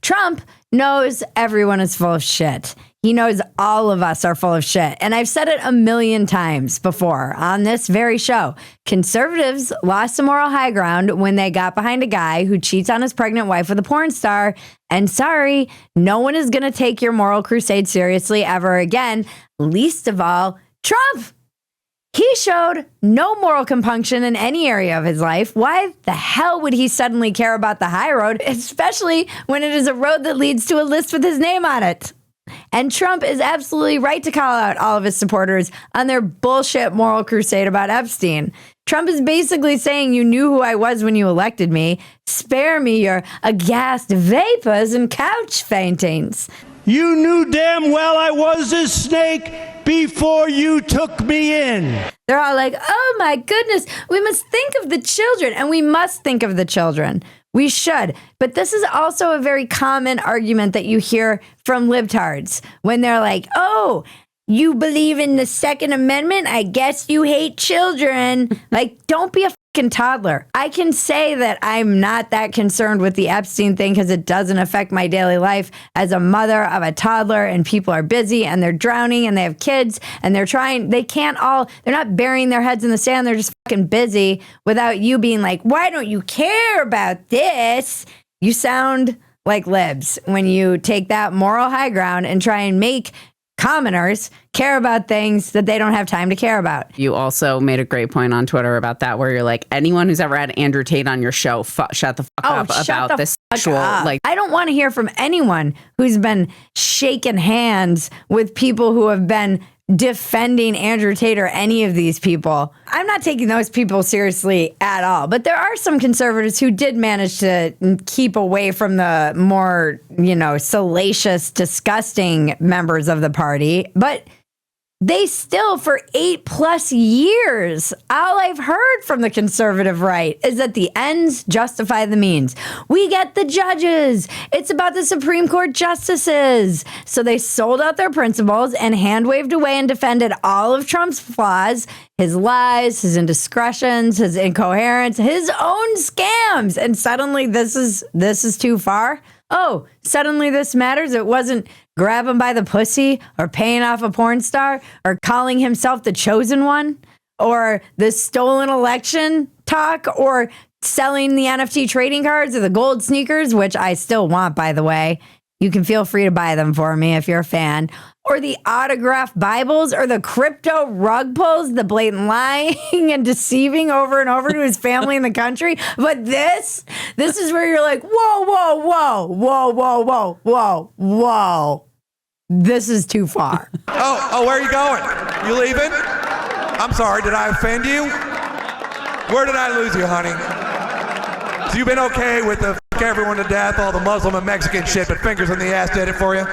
Trump knows everyone is full of shit. He knows all of us are full of shit. And I've said it a million times before on this very show. Conservatives lost the moral high ground when they got behind a guy who cheats on his pregnant wife with a porn star. And sorry, no one is going to take your moral crusade seriously ever again. Least of all, Trump. He showed no moral compunction in any area of his life. Why the hell would he suddenly care about the high road, especially when it is a road that leads to a list with his name on it? And Trump is absolutely right to call out all of his supporters on their bullshit moral crusade about Epstein. Trump is basically saying, you knew who I was when you elected me. Spare me your aghast vapors and couch faintings. You knew damn well I was a snake before you took me in. They're all like, oh my goodness, we must think of the children. And we must think of the children. We should. But this is also a very common argument that you hear from libtards when they're like, oh, you believe in the Second Amendment? I guess you hate children. Like, don't be a fucking toddler. I can say that I'm not that concerned with the Epstein thing because it doesn't affect my daily life as a mother of a toddler, and people are busy and they're drowning and they have kids and they're not burying their heads in the sand. They're just fucking busy without you being like, why don't you care about this? You sound like libs when you take that moral high ground and try and make commoners care about things that they don't have time to care about. You also made a great point on Twitter about that, where you're like, anyone who's ever had Andrew Tate on your show, shut the fuck up about this sexual. Like, I don't want to hear from anyone who's been shaking hands with people who have been defending Andrew Tate or any of these people. I'm not taking those people seriously at all. But there are some conservatives who did manage to keep away from the more, salacious, disgusting members of the party. But they still, for 8+ years, all I've heard from the conservative right is that the ends justify the means. We get the judges. It's about the Supreme Court justices. So they sold out their principles and hand-waved away and defended all of Trump's flaws, his lies, his indiscretions, his incoherence, his own scams. And suddenly this is too far. Oh, suddenly this matters. It wasn't grab him by the pussy or paying off a porn star or calling himself the chosen one or the stolen election talk or selling the NFT trading cards or the gold sneakers, which I still want, by the way. You can feel free to buy them for me if you're a fan. Or the autographed Bibles or the crypto rug pulls, the blatant lying and deceiving over and over to his family in the country. But this is where you're like, whoa, whoa, whoa, whoa, whoa, whoa, whoa, whoa. This is too far. Oh, where are you going? You leaving? I'm sorry, did I offend you? Where did I lose you, honey? So you've been okay with the fuck everyone to death, all the Muslim and Mexican shit, but fingers in the ass did it for you?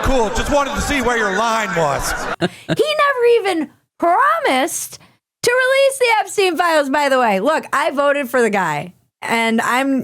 Cool, just wanted to see where your line was. He never even promised to release the Epstein files, by the way. Look, I voted for the guy. And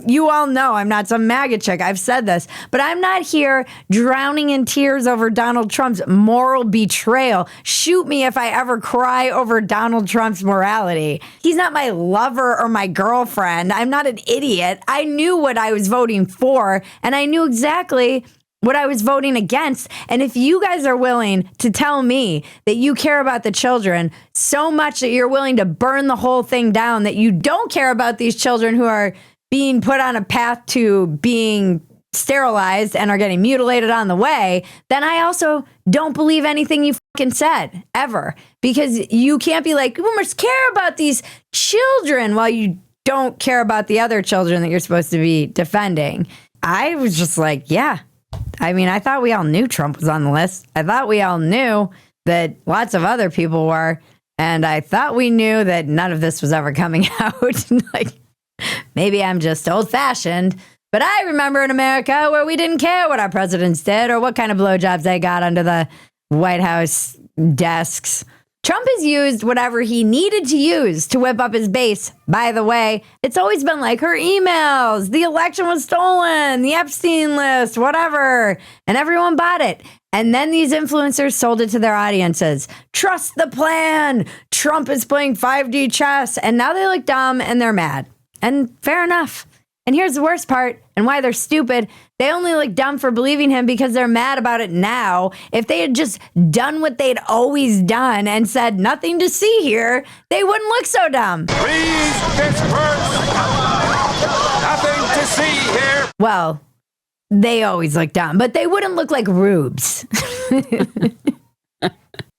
you all know I'm not some MAGA chick. I've said this, but I'm not here drowning in tears over Donald Trump's moral betrayal. Shoot me if I ever cry over Donald Trump's morality. He's not my lover or my girlfriend. I'm not an idiot. I knew what I was voting for, and I knew exactly what I was voting against. And if you guys are willing to tell me that you care about the children so much that you're willing to burn the whole thing down, that you don't care about these children who are being put on a path to being sterilized and are getting mutilated on the way, then I also don't believe anything you fucking said ever, because you can't be like, we must care about these children while you don't care about the other children that you're supposed to be defending. I was just like, yeah. I mean, I thought we all knew Trump was on the list. I thought we all knew that lots of other people were. And I thought we knew that none of this was ever coming out. Like, maybe I'm just old-fashioned. But I remember in America where we didn't care what our presidents did or what kind of blowjobs they got under the White House desks. Trump has used whatever he needed to use to whip up his base. By the way, it's always been like her emails, the election was stolen, the Epstein list, whatever. And everyone bought it. And then these influencers sold it to their audiences. Trust the plan. Trump is playing 5D chess. And now they look dumb and they're mad. And fair enough. And here's the worst part and why they're stupid. They only look dumb for believing him because they're mad about it now. If they had just done what they'd always done and said nothing to see here, they wouldn't look so dumb. Please disperse. Nothing to see here. Well, they always look dumb, but they wouldn't look like rubes.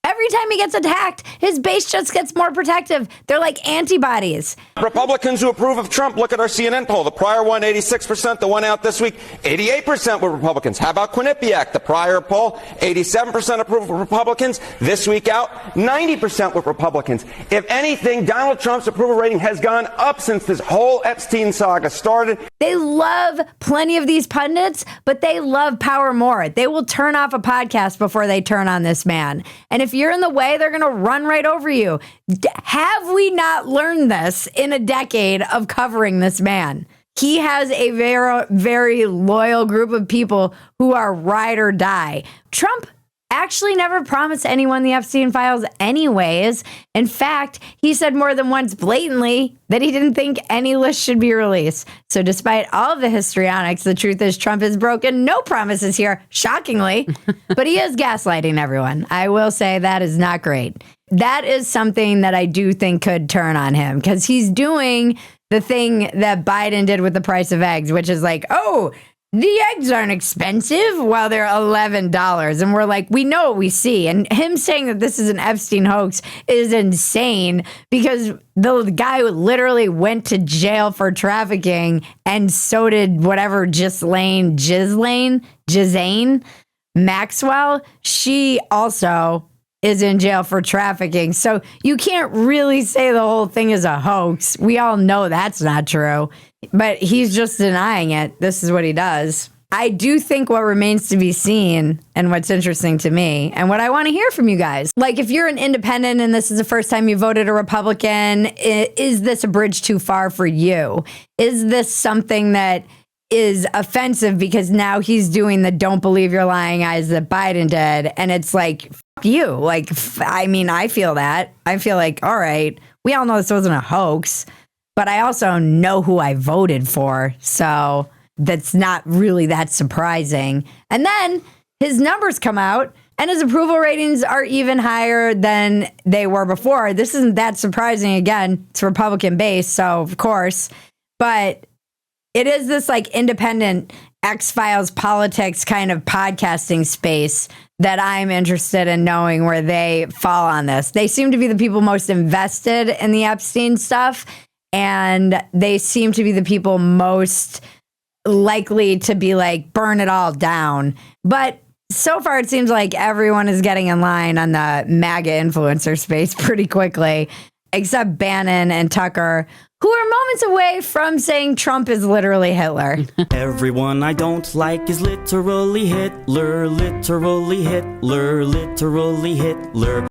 Every time he gets attacked, his base just gets more protective. They're like antibodies. Republicans who approve of Trump, look at our CNN poll. The prior one, 86%. The one out this week, 88% were Republicans. How about Quinnipiac? The prior poll, 87% approve of Republicans. This week out, 90% were Republicans. If anything, Donald Trump's approval rating has gone up since this whole Epstein saga started. They love plenty of these pundits, but they love power more. They will turn off a podcast before they turn on this man. And if you're in the way, they're going to run right over you. Have we not learned this in a decade of covering this man? He has a very, very loyal group of people who are ride or die. Trump actually never promised anyone the Epstein files anyways. In fact, he said more than once blatantly that he didn't think any list should be released. So despite all of the histrionics, the truth is Trump has broken no promises here, shockingly, but he is gaslighting everyone. I will say that is not great. That is something that I do think could turn on him because he's doing the thing that Biden did with the price of eggs, which is like, oh, the eggs aren't expensive. Well, they're $11. And we're like, we know what we see. And him saying that this is an Epstein hoax is insane because the guy literally went to jail for trafficking and so did whatever Ghislaine Maxwell. She also is in jail for trafficking. So you can't really say the whole thing is a hoax. We all know that's not true. But he's just denying it. This is what he does. I do think what remains to be seen and what's interesting to me and what I want to hear from you guys, like if you're an independent and this is the first time you voted a Republican, is this a bridge too far for you? Is this something that is offensive because now he's doing the don't believe your lying eyes that Biden did? And it's like, f you. Like, I mean, I feel that. I feel like, all right, we all know this wasn't a hoax. But I also know who I voted for, so that's not really that surprising. And then his numbers come out, and his approval ratings are even higher than they were before. This isn't that surprising. Again, it's Republican based, so of course. But it is this like independent X-Files politics kind of podcasting space that I'm interested in knowing where they fall on this. They seem to be the people most invested in the Epstein stuff. And they seem to be the people most likely to be like, burn it all down. But so far, it seems like everyone is getting in line on the MAGA influencer space pretty quickly, except Bannon and Tucker, who are moments away from saying Trump is literally Hitler. Everyone I don't like is literally Hitler, literally Hitler, literally Hitler.